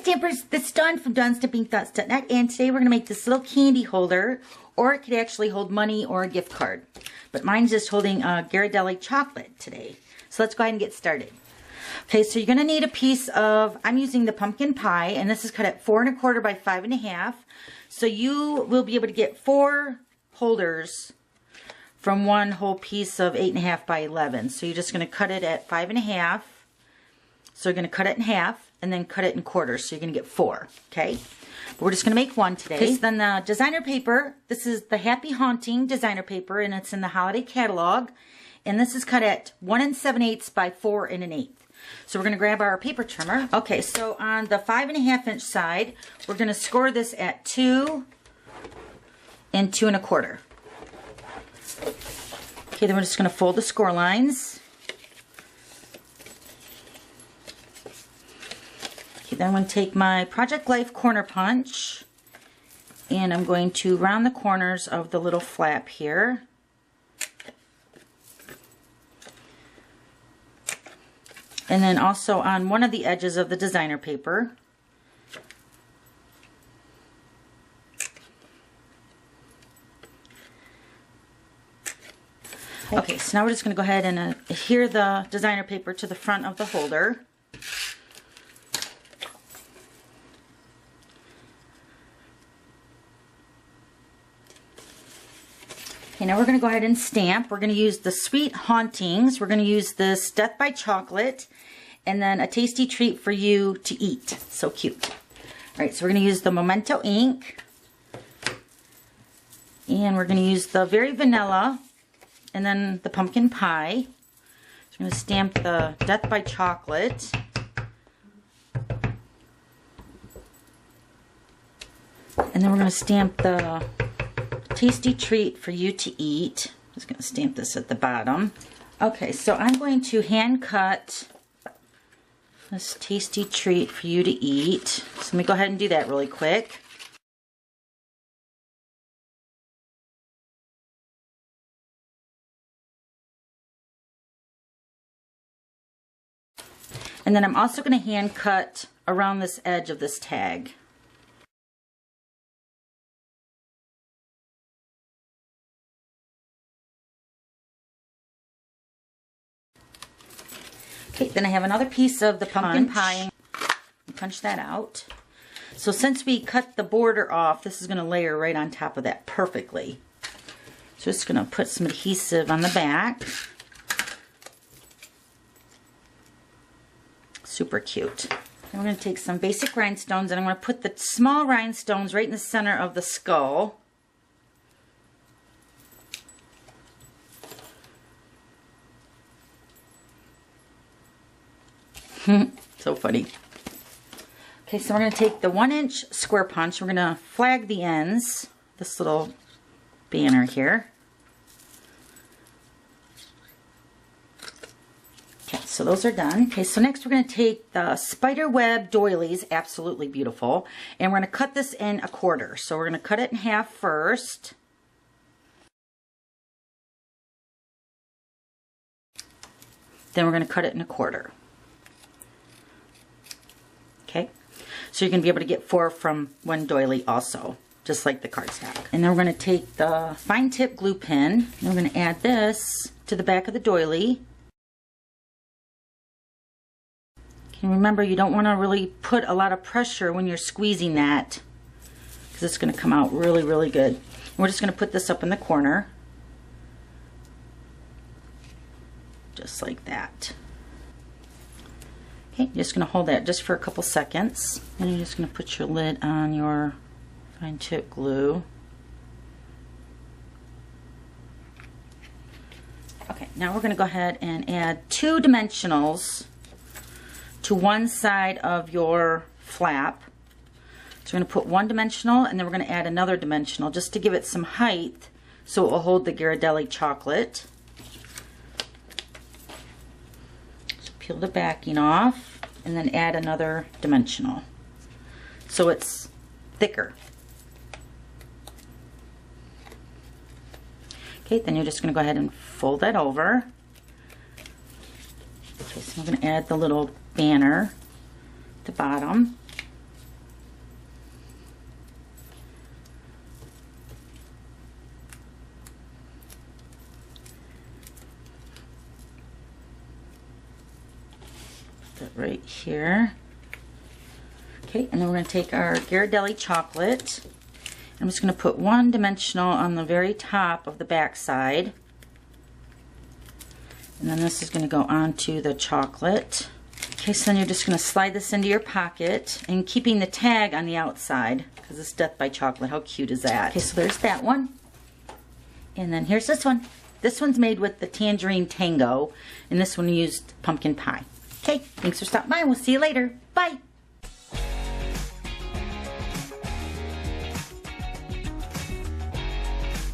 Stampers, this is Dawn from DawnStampingThoughts.net, and today we're going to make this little candy holder, or it could actually hold money or a gift card. But mine's just holding a Ghirardelli chocolate today. So let's go ahead and get started. Okay, so you're going to need a piece of, I'm using the pumpkin pie, and this is cut at 4 1/4 by 5 1/2. So you will be able to get 4 holders from one whole piece of 8 1/2 by 11. So you're just going to cut it at 5 1/2. So you're going to cut it in half and then cut it in quarters. So you're going to get 4, okay? But we're just going to make one today. Okay, so then the designer paper, this is the Happy Haunting designer paper, and it's in the holiday catalog. And this is cut at 1 7/8 by 4 1/8. So we're going to grab our paper trimmer. Okay, so on the 5 1/2 inch side, we're going to score this at 2 and 2 1/4. Okay, then we're just going to fold the score lines. Okay, then I'm going to take my Project Life corner punch, and I'm going to round the corners of the little flap here. And then also on one of the edges of the designer paper. Okay, so now we're just going to go ahead and adhere the designer paper to the front of the holder. Okay, now we're going to go ahead and stamp. We're going to use the Sweet Hauntings. We're going to use this Death by Chocolate, and then A Tasty Treat for You to Eat. So cute. Alright, so we're going to use the Memento ink. And we're going to use the Very Vanilla, and then the Pumpkin Pie. So we're going to stamp the Death by Chocolate. And then we're going to stamp the Tasty Treat for You to Eat. I'm just going to stamp this at the bottom. Okay, so I'm going to hand cut this Tasty Treat for You to Eat. So let me go ahead and do that really quick. And then I'm also going to hand cut around this edge of this tag. Okay, then I have another piece of the pumpkin pie. Punch that out. So since we cut the border off, this is going to layer right on top of that perfectly. So just going to put some adhesive on the back. Super cute. And we're going to take some basic rhinestones, and I'm going to put the small rhinestones right in the center of the skull. So funny. Okay, so we're going to take the 1-inch square punch. We're going to flag the ends, this little banner here. Okay, so those are done. Okay, so next we're going to take the spiderweb doilies, absolutely beautiful, and we're going to cut this in 1/4. So we're going to cut it in half first. Then we're going to cut it in 1/4. Okay, so you're going to be able to get 4 from one doily also, just like the cardstock. And then we're going to take the fine tip glue pen, and we're going to add this to the back of the doily. And remember, you don't want to really put a lot of pressure when you're squeezing that, because it's going to come out really, really good. And we're just going to put this up in the corner, just like that. Okay, you're just going to hold that just for a couple seconds, and you're just going to put your lid on your fine tip glue. Okay, now we're going to go ahead and add 2 dimensionals to one side of your flap. So we're going to put 1 dimensional, and then we're going to add another dimensional just to give it some height so it will hold the Ghirardelli chocolate. So peel the backing off, and then add another dimensional so it's thicker. Okay, then you're just going to go ahead and fold that over. Okay, so I'm going to add the little banner at the bottom. Put that right here. Okay, and then we're going to take our Ghirardelli chocolate. I'm just going to put one dimensional on the very top of the back side. And then this is going to go onto the chocolate. Okay, so then you're just going to slide this into your pocket and keeping the tag on the outside because it's Death by Chocolate. How cute is that? Okay, so there's that one. And then here's this one. This one's made with the Tangerine Tango, and this one used pumpkin pie. Okay, thanks for stopping by, and we'll see you later. Bye.